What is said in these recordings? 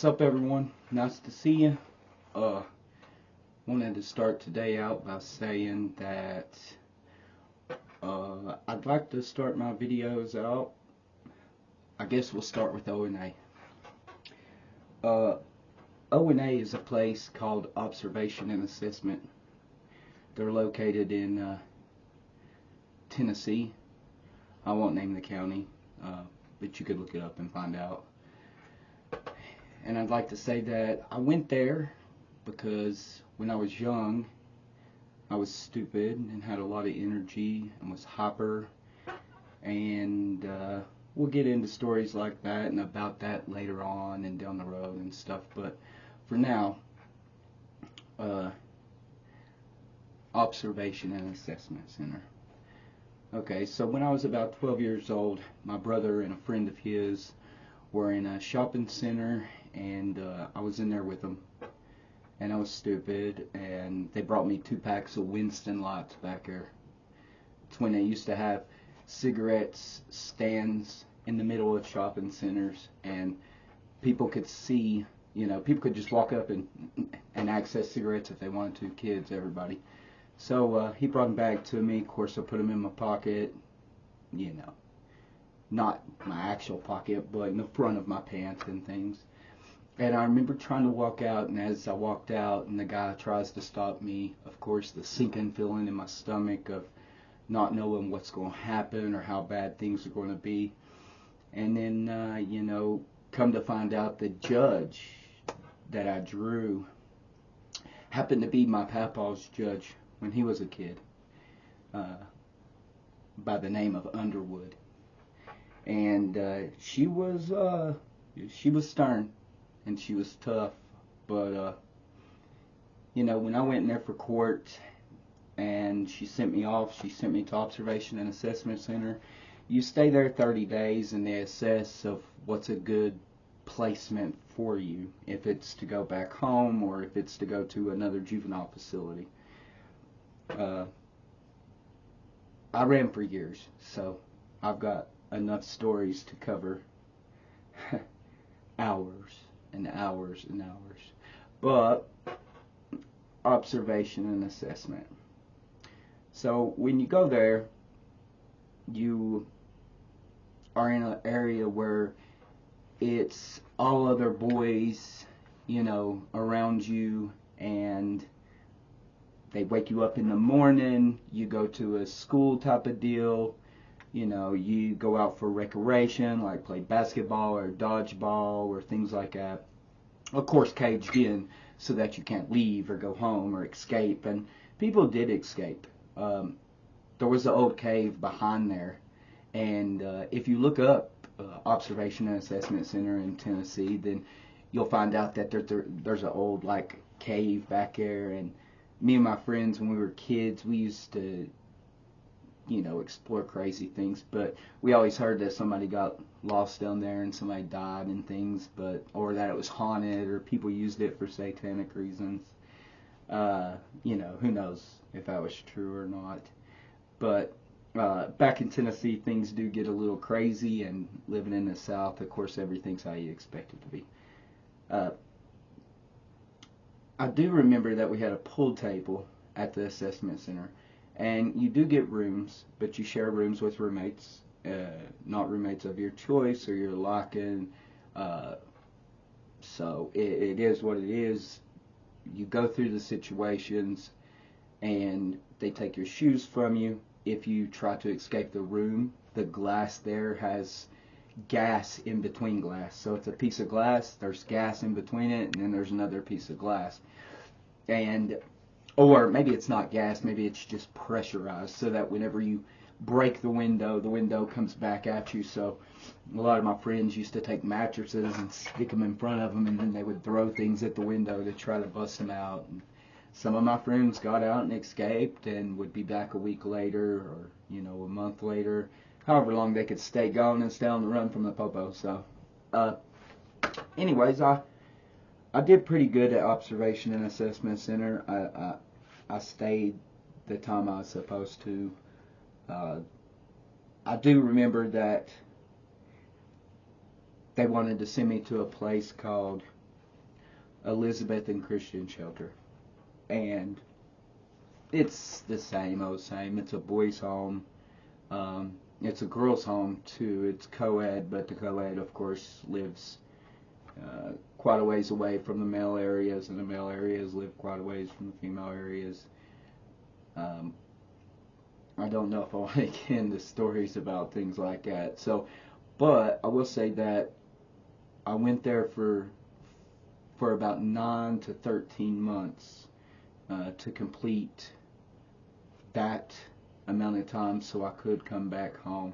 What's up, everyone? Nice to see you. Wanted to start today out by saying that I'd like to start my videos out. I guess we'll start with O&A. O&A is a place called Observation and Assessment. They're located in Tennessee. I won't name the county, but you could look it up and find out. And I'd like to say that I went there because when I was young, I was stupid and had a lot of energy and was hyper. And we'll get into stories like that and about that later on and down the road and stuff. But for now, Observation and Assessment Center. Okay, so when I was about 12 years old, my brother and a friend of his were in a shopping center, and I was in there with them, and I was stupid, and they brought me 2 packs of Winston Lights back there. It's when they used to have cigarettes stands in the middle of shopping centers, and people could see, people could just walk up and access cigarettes if they wanted to, kids, everybody. So he brought them back to me. Of course, I put them in my pocket, not my actual pocket, but in the front of my pants and things. And I remember trying to walk out, and as I walked out and the guy tries to stop me, of course the sinking feeling in my stomach of not knowing what's going to happen or how bad things are going to be. And then, come to find out the judge that I drew happened to be my papa's judge when he was a kid, by the name of Underwood. And she was stern and she was tough, but when I went in there for court and she sent me off, she sent me to Observation and Assessment Center. You stay there 30 days and they assess of what's a good placement for you, if it's to go back home or if it's to go to another juvenile facility. I ran for years, so I've got enough stories to cover hours and hours and hours. But observation and assessment. So when you go there, you are in an area where it's all other boys, around you, and they wake you up in the morning. You go to a school type of deal. You go out for recreation, like play basketball or dodgeball or things like that. Of course, caged in so that you can't leave or go home or escape. And people did escape. There was an old cave behind there. And if you look up Observation and Assessment Center in Tennessee, then you'll find out that there's an old cave back there. And me and my friends, when we were kids, we used to explore crazy things, but we always heard that somebody got lost down there and somebody died and things, or that it was haunted or people used it for satanic reasons. Who knows if that was true or not. But back in Tennessee, things do get a little crazy, and living in the South, of course, everything's how you expect it to be. I do remember that we had a pool table at the assessment center. And you do get rooms, but you share rooms with roommates, not roommates of your choice or your liking. So it is what it is. You go through the situations, and they take your shoes from you. If you try to escape the room, the glass there has gas in between glass. So it's a piece of glass, there's gas in between it, and then there's another piece of glass. Or maybe it's not gas, maybe it's just pressurized, so that whenever you break the window comes back at you. So a lot of my friends used to take mattresses and stick them in front of them, and then they would throw things at the window to try to bust them out. And some of my friends got out and escaped and would be back a week later, or a month later, however long they could stay gone and stay on the run from the popo. So anyways, I did pretty good at Observation and Assessment Center. I stayed the time I was supposed to. I do remember that they wanted to send me to a place called Elizabeth and Christian Shelter, and it's the same old same. It's a boys' home. It's a girls' home too. It's co-ed, but the co-ed, of course, lives quite a ways away from the male areas, and the male areas live quite a ways from the female areas. Um, I don't know if I want to get into stories about things like that. So, but I will say that I went there for about 9 to 13 months to complete that amount of time so I could come back home.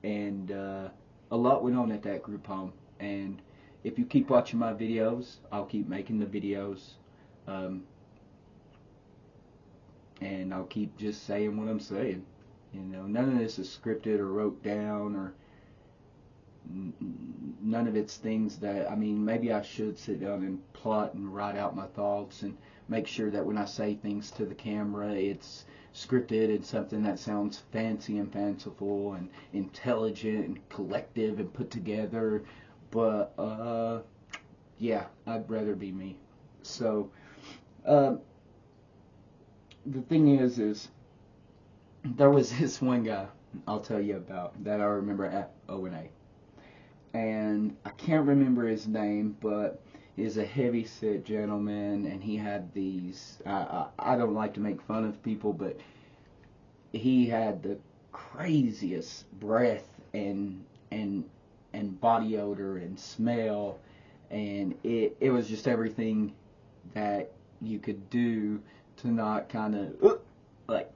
And a lot went on at that group home. And if you keep watching my videos, I'll keep making the videos. And I'll keep just saying what I'm saying. You know, none of this is scripted or wrote down, or none of it's things that, I mean, maybe I should sit down and plot and write out my thoughts and make sure that when I say things to the camera, it's scripted and something that sounds fancy and fanciful and intelligent and collective and put together. But yeah, I'd rather be me. So the thing is there was this one guy I'll tell you about that I remember at O&A, and I can't remember his name, but he's a heavy set gentleman, and he had these, I don't like to make fun of people, but he had the craziest breath and body odor and smell, and it was just everything that you could do to not kind of like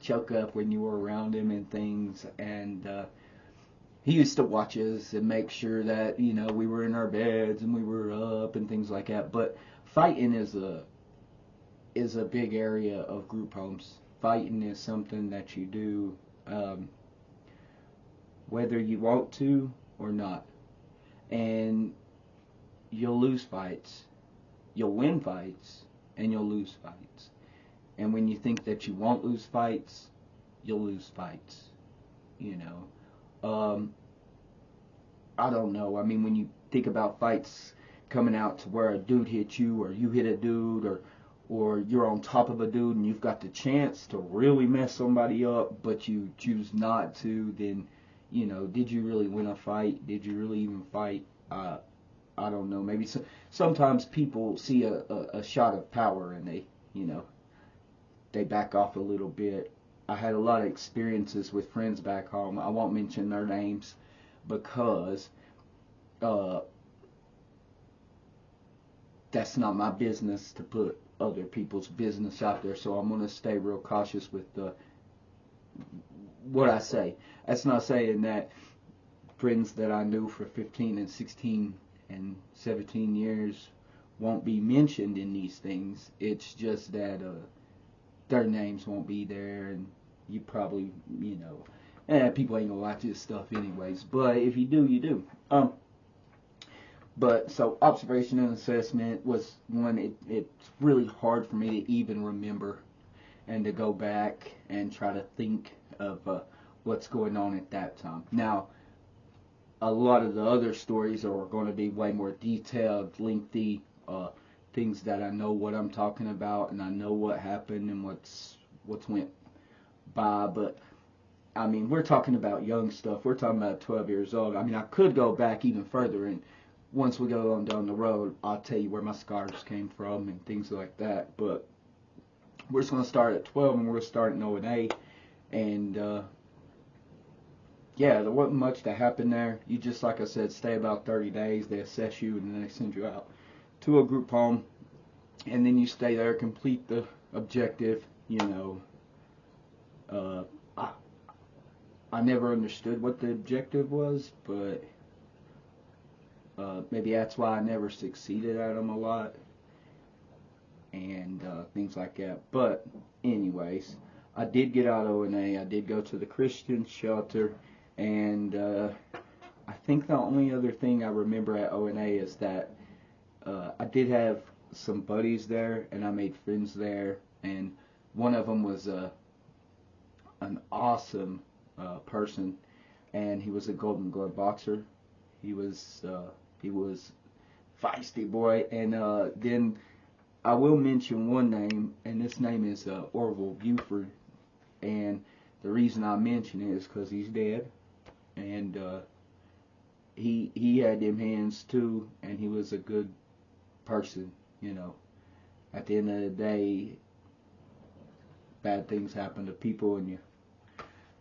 choke up when you were around him and things. And he used to watch us and make sure that, you know, we were in our beds and we were up and things like that. But fighting is a big area of group homes. Fighting is something that you do whether you want to or not. And you'll lose fights, you'll win fights, and you'll lose fights. And when you think that you won't lose fights, you'll lose fights. You know, I don't know. I mean, when you think about fights coming out to where a dude hits you, or you hit a dude, or you're on top of a dude and you've got the chance to really mess somebody up, but you choose not to, then, you know, did you really win a fight? Did you really even fight? I don't know. Maybe sometimes people see a shot of power and they, you know, they back off a little bit. I had a lot of experiences with friends back home. I won't mention their names because that's not my business to put other people's business out there. So I'm going to stay real cautious with what I say. That's not saying that friends that I knew for 15 and 16 and 17 years won't be mentioned in these things. It's just that their names won't be there, and you probably, you know, people ain't gonna watch this stuff anyways. But if you do, you do. But so observation and assessment was one. It's really hard for me to even remember and to go back and try to think of what's going on at that time. Now, a lot of the other stories are going to be way more detailed, lengthy, things that I know what I'm talking about and I know what happened and what's went by. But I mean, we're talking about young stuff. We're talking about 12 years old. I mean, I could go back even further, and once we go on down the road, I'll tell you where my scars came from and things like that. But we're just going to start at 12, and we're going to start in O&A. And yeah, there wasn't much that happened there. You just, like I said, stay about 30 days. They assess you, and then they send you out to a group home. And then you stay there, complete the objective. You know, I never understood what the objective was, but maybe that's why I never succeeded at them a lot. And things like that. But anyways, I did get out of O&A. I did go to the Christian Shelter, and I think the only other thing I remember at O&A is that I did have some buddies there, and I made friends there, and one of them was an awesome person, and he was a Golden Glove boxer. He was feisty boy. And then I will mention one name, and this name is Orville Buford. And the reason I mention it is because he's dead, and he had them hands too, and he was a good person. You know, at the end of the day, bad things happen to people, and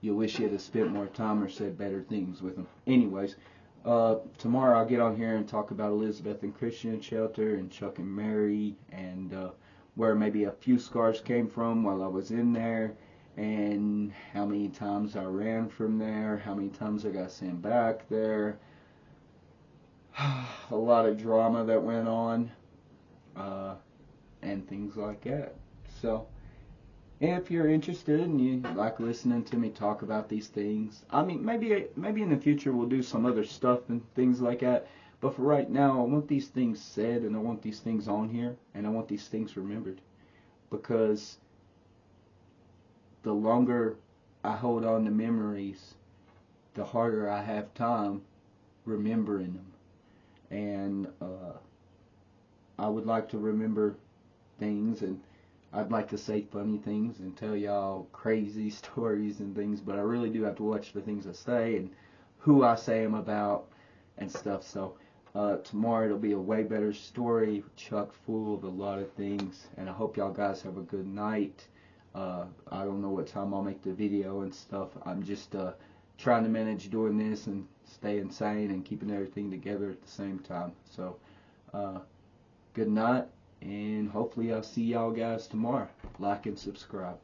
you wish you'd have spent more time or said better things with them. Anyways, tomorrow I'll get on here and talk about Elizabeth and Christian Shelter and Chuck and Mary, and where maybe a few scars came from while I was in there, and how many times I ran from there, how many times I got sent back there. A lot of drama that went on, and things like that. So, if you're interested and you like listening to me talk about these things, I mean, maybe in the future we'll do some other stuff and things like that. But for right now, I want these things said, and I want these things on here, and I want these things remembered. Because the longer I hold on to memories, the harder I have time remembering them. And I would like to remember things, and I'd like to say funny things and tell y'all crazy stories and things, but I really do have to watch the things I say and who I say them about and stuff. So tomorrow it'll be a way better story, chock full of a lot of things, and I hope y'all guys have a good night. I don't know what time I'll make the video and stuff. I'm just trying to manage doing this and staying sane and keeping everything together at the same time. So good night, and hopefully I'll see y'all guys tomorrow. Like and subscribe.